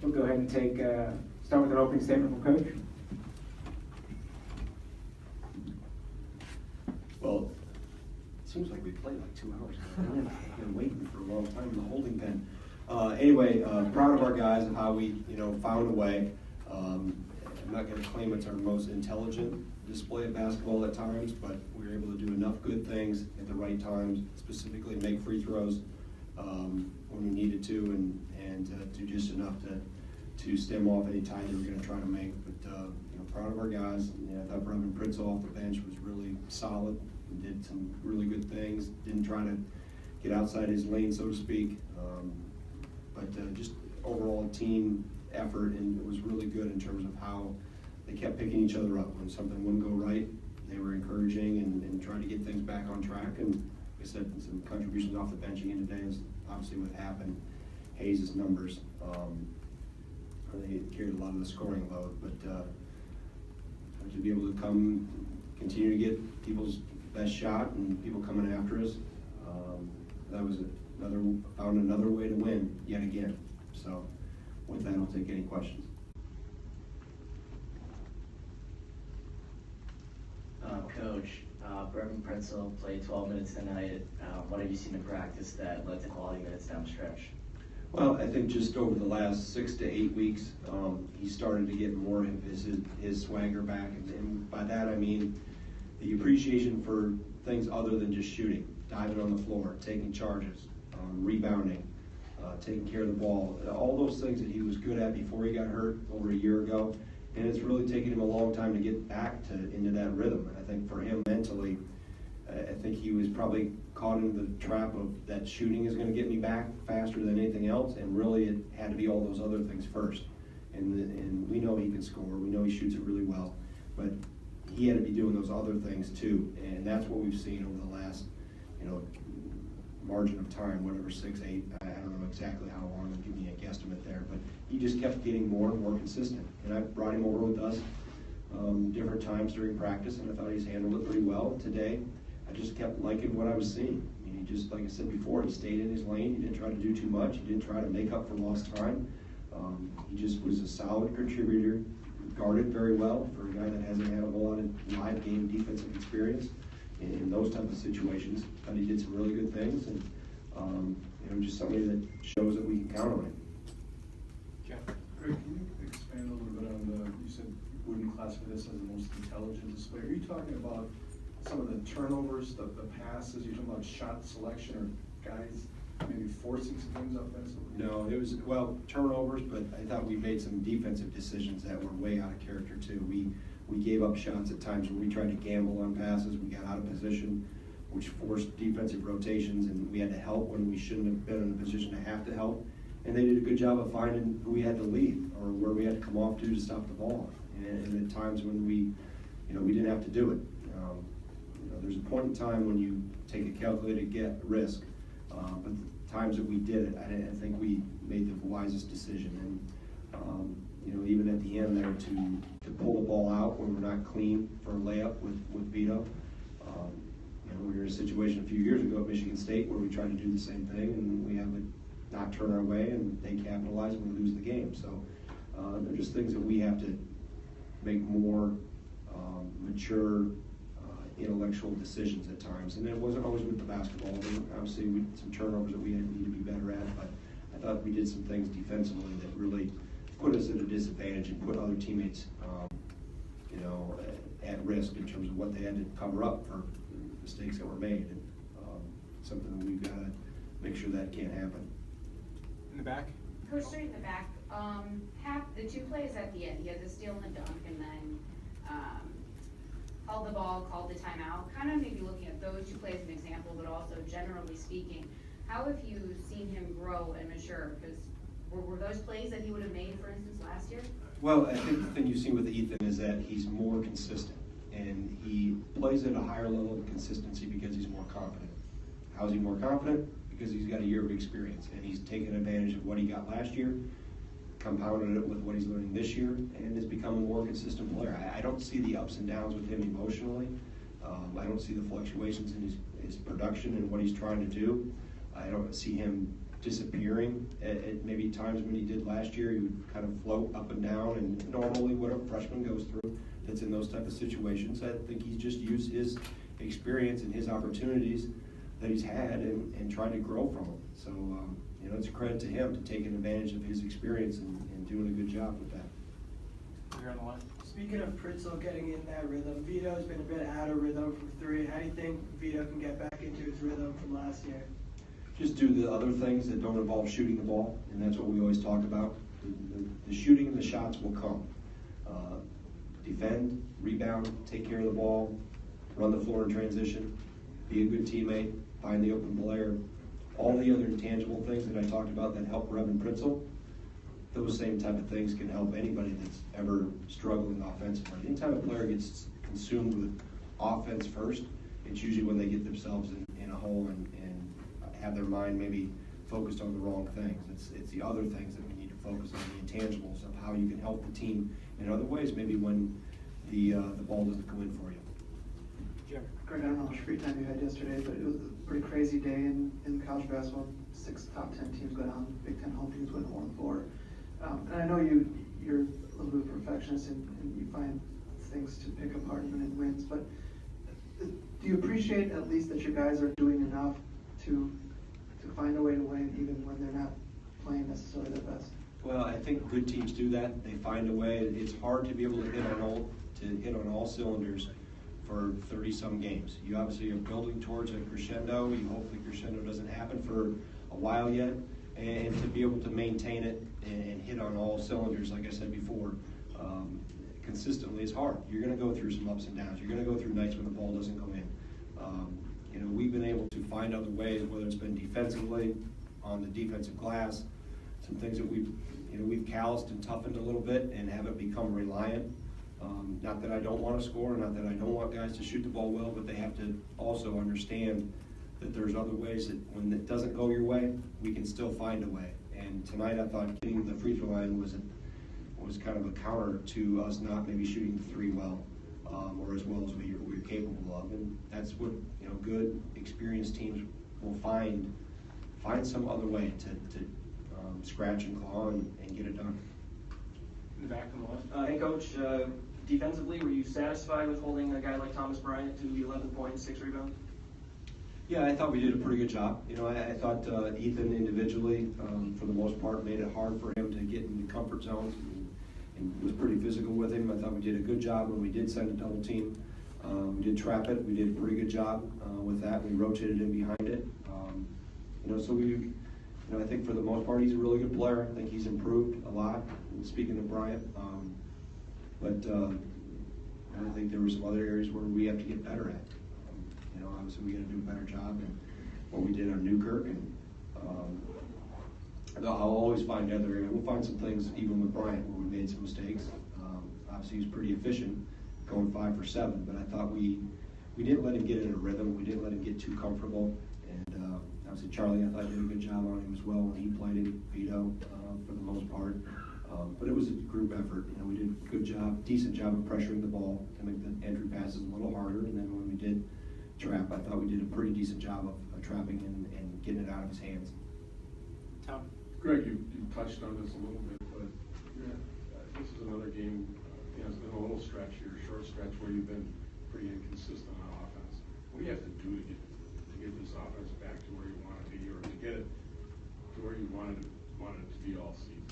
We'll go ahead and start with an opening statement from Coach. Well, it seems like we played like 2 hours. I've been waiting for a long time in the holding pen. Anyway, proud of our guys and how we, found a way. I'm not going to claim it's our most intelligent display of basketball at times, but we were able to do enough good things at the right times, specifically make free throws when we needed to, and do just enough to stem off any tide that we're going to try to make. But proud of our guys. I thought Brevin Pritzel off the bench was really solid. He did some really good things. Didn't try to get outside his lane, so to speak. But just overall team effort, and it was really good in terms of how they kept picking each other up. When something wouldn't go right, they were encouraging and trying to get things back on track. And like I said, some contributions off the bench again today is obviously what happened. Hayes' numbers, they carried a lot of the scoring load, but to be able to continue to get people's best shot and people coming after us, that was found another way to win yet again. So with that, I'll take any questions. Coach, Brevin Pritzel played 12 minutes tonight. What have you seen in practice that led to quality minutes down the stretch? Well, I think just over the last 6 to 8 weeks, he started to get more of his swagger back. And by that, I mean the appreciation for things other than just shooting, diving on the floor, taking charges, rebounding, taking care of the ball, all those things that he was good at before he got hurt over a year ago. And it's really taken him a long time to get back into that rhythm. And I think for him mentally, I think he was probably caught into the trap of that shooting is going to get me back faster than anything else, and really it had to be all those other things first. And we know he can score, we know he shoots it really well, but he had to be doing those other things too, and that's what we've seen over the last, margin of time, whatever, 6, 8, I don't know exactly how long, give me a guesstimate there, but he just kept getting more and more consistent. And I brought him over with us different times during practice, and I thought he's handled it pretty well. Today, I just kept liking what I was seeing. I mean, he just, like I said before, he stayed in his lane. He didn't try to do too much. He didn't try to make up for lost time. He just was a solid contributor, guarded very well for a guy that hasn't had a whole lot of live game defensive experience in those type of situations. But he did some really good things, and just somebody that shows that we can count on him. Jeff. Greg, can you expand a little bit on you said you wouldn't classify this as the most intelligent display. Are you talking about some of the turnovers, the passes? You're talking about shot selection or guys maybe forcing some things offensively? No, it was, turnovers, but I thought we made some defensive decisions that were way out of character too. We gave up shots at times where we tried to gamble on passes. We got out of position, which forced defensive rotations, and we had to help when we shouldn't have been in a position to have to help. And they did a good job of finding who we had to leave or where we had to come off to stop the ball. And at times when we didn't have to do it. There's a point in time when you take a calculated risk, but the times that we did it, I think we made the wisest decision. And even at the end there to pull the ball out when we're not clean for a layup with Vito. We were in a situation a few years ago at Michigan State where we tried to do the same thing, and we have it not turn our way, and they capitalize and we lose the game. So they're just things that we have to make more mature, intellectual decisions at times. And it wasn't always with the basketball. Obviously, some turnovers that we need to be better at, but I thought we did some things defensively that really put us at a disadvantage and put other teammates at risk in terms of what they had to cover up for mistakes that were made. And something that we've got to make sure that can't happen. In the back? Coach, straight in the back, the 2 plays at the end, he had the steal and the dunk, and then called the ball, called the timeout. Kind of maybe looking at those 2 plays as an example, but also generally speaking, how have you seen him grow and mature? Because were those plays that he would have made, for instance, last year? Well, I think the thing you've seen with Ethan is that he's more consistent, and he plays at a higher level of consistency because he's more confident. How is he more confident? Because he's got a year of experience, and he's taken advantage of what he got last year, compounded it with what he's learning this year, and has become a more consistent player. I don't see the ups and downs with him emotionally. I don't see the fluctuations his production and what he's trying to do. I don't see him disappearing at maybe times when he did last year. He would kind of float up and down, and normally what a freshman goes through that's in those type of situations. I think he's just used his experience and his opportunities that he's had and tried to grow from them. So, you know, it's a credit to him to taking advantage of his experience and doing a good job with that. Here on the left. Speaking of Pritzel getting in that rhythm, Vito's been a bit out of rhythm from three. How do you think Vito can get back into his rhythm from last year? Just do the other things that don't involve shooting the ball, and that's what we always talk about. The shooting and the shots will come. Defend, rebound, take care of the ball, run the floor in transition, be a good teammate, find the open player. All the other intangible things that I talked about that help Reverend Pritzel, those same type of things can help anybody that's ever struggling offensively. Anytime a player gets consumed with offense first, it's usually when they get themselves in a hole and have their mind maybe focused on the wrong things. It's the other things that we need to focus on, the intangibles of how you can help the team in other ways, maybe when the ball doesn't go in for you. Jim. Greg, I don't know how much free time you had yesterday, but it was a pretty crazy day in college basketball. 6 top 10 teams go down, Big Ten home teams win 1-4. And I know you're a little bit of a perfectionist and you find things to pick apart in wins, but do you appreciate at least that your guys are doing enough to find a way to win even when they're not playing necessarily their best? Well, I think good teams do that. They find a way. It's hard to be able to hit on all cylinders for 30-some games. You obviously are building towards a crescendo. You hope the crescendo doesn't happen for a while yet, and to be able to maintain it and hit on all cylinders, like I said before, consistently is hard. You're going to go through some ups and downs. You're going to go through nights when the ball doesn't go in. You know, we've been able to find other ways, whether it's been defensively, on the defensive glass, some things that we've calloused and toughened a little bit and haven't become reliant. Not that I don't want to score, not that I don't want guys to shoot the ball well, but they have to also understand that there's other ways that when it doesn't go your way, we can still find a way. And tonight I thought getting the free throw line was kind of a counter to us not maybe shooting the three well, or as well as we're capable of. And that's what, you know, good, experienced teams will find some other way to scratch and claw and get it done. In the back on the left. Hey, Coach, defensively, were you satisfied with holding a guy like Thomas Bryant to 11 points, 6 rebounds? Yeah, I thought we did a pretty good job. You know, I thought Ethan individually, for the most part, made it hard for him to get into comfort zones and was pretty physical with him. I thought we did a good job when we did send a double team. We did trap it. We did a pretty good job with that. We rotated in behind it. You know, so I think for the most part, he's a really good player. I think he's improved a lot. Speaking of Bryant, but I think there were some other areas where we have to get better at. You know, obviously we got to do a better job in what we did on Newkirk, and I'll always find other areas. We'll find some things even with Bryant where we made some mistakes. Obviously he was pretty efficient, going 5 for 7, but I thought we didn't let him get in a rhythm. We didn't let him get too comfortable, and obviously Charlie, I thought, did a good job on him as well when he played in Vito for the most part. But it was a group effort. You know, we did a good job, decent job of pressuring the ball to make the entry passes a little harder. And then when we did trap, I thought we did a pretty decent job of trapping and getting it out of his hands. Tom. Greg, you touched on this a little bit, but this is another game. You know, it's been a little stretch here, short stretch, where you've been pretty inconsistent on offense. What do you have to do to get this offense back to where you want it to be, or to get it to where you wanted it to be all season?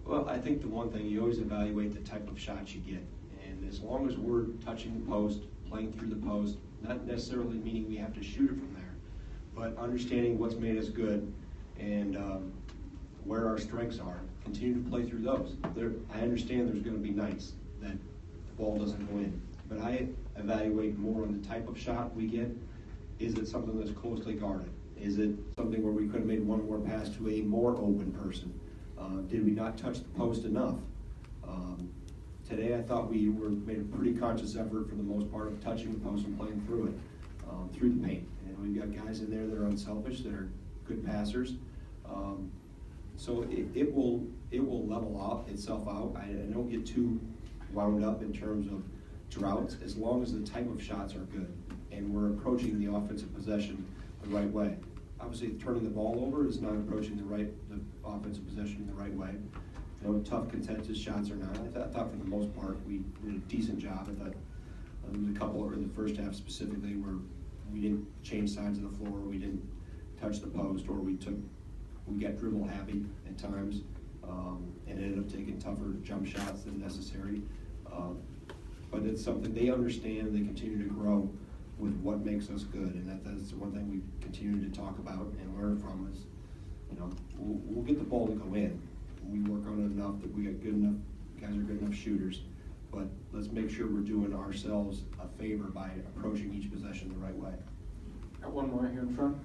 Well, I think the one thing, you always evaluate the type of shots you get. And as long as we're touching the post, playing through the post, not necessarily meaning we have to shoot it from there, but understanding what's made us good and where our strengths are, continue to play through those. I understand there's going to be nights that the ball doesn't go in, but I evaluate more on the type of shot we get. Is it something that's closely guarded? Is it something where we could have made one more pass to a more open person? Did we not touch the post enough? Today I thought we made a pretty conscious effort for the most part of touching the post and playing through it, through the paint. And we've got guys in there that are unselfish, that are good passers. So it will level itself out. I don't get too wound up in terms of droughts, as long as the type of shots are good. and we're approaching the offensive possession the right way. Obviously, turning the ball over is not approaching the offensive possession the right way. You know, tough contested shots or not. I thought for the most part we did a decent job. I thought there was a couple in the first half specifically where we didn't change sides of the floor, we didn't touch the post, or we got dribble happy at times, and ended up taking tougher jump shots than necessary. But it's something they understand, and they continue to grow with what makes us good, and that's the one thing we continue to talk about and learn from is, you know, we'll get the ball to go in. We work on it enough that we got good enough, guys are good enough shooters, but let's make sure we're doing ourselves a favor by approaching each possession the right way. Got one more here in front.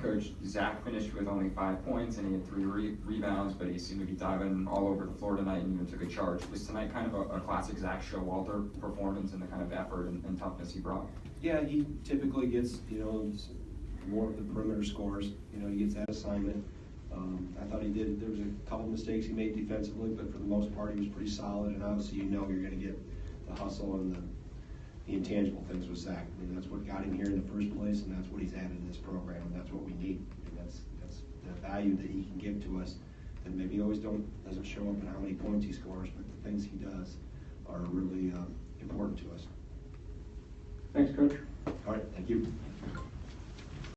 Coach, Zach finished with only 5 points and he had 3 rebounds, but he seemed to be diving all over the floor tonight and even took a charge. Was tonight kind of a classic Zach Showalter performance and the kind of effort and toughness he brought? Yeah, he typically gets, you know, more of the perimeter scores. You know, he gets that assignment. I thought he did, there was a couple mistakes he made defensively, but for the most part he was pretty solid, and obviously you know you're going to get the hustle and the intangible things with Zach. I mean, that's what got him here in the first place, and that's what he's added to this program, and that's what we need. And that's the value that he can give to us that maybe always doesn't show up in how many points he scores, but the things he does are really important to us. Thanks, Coach. All right, thank you.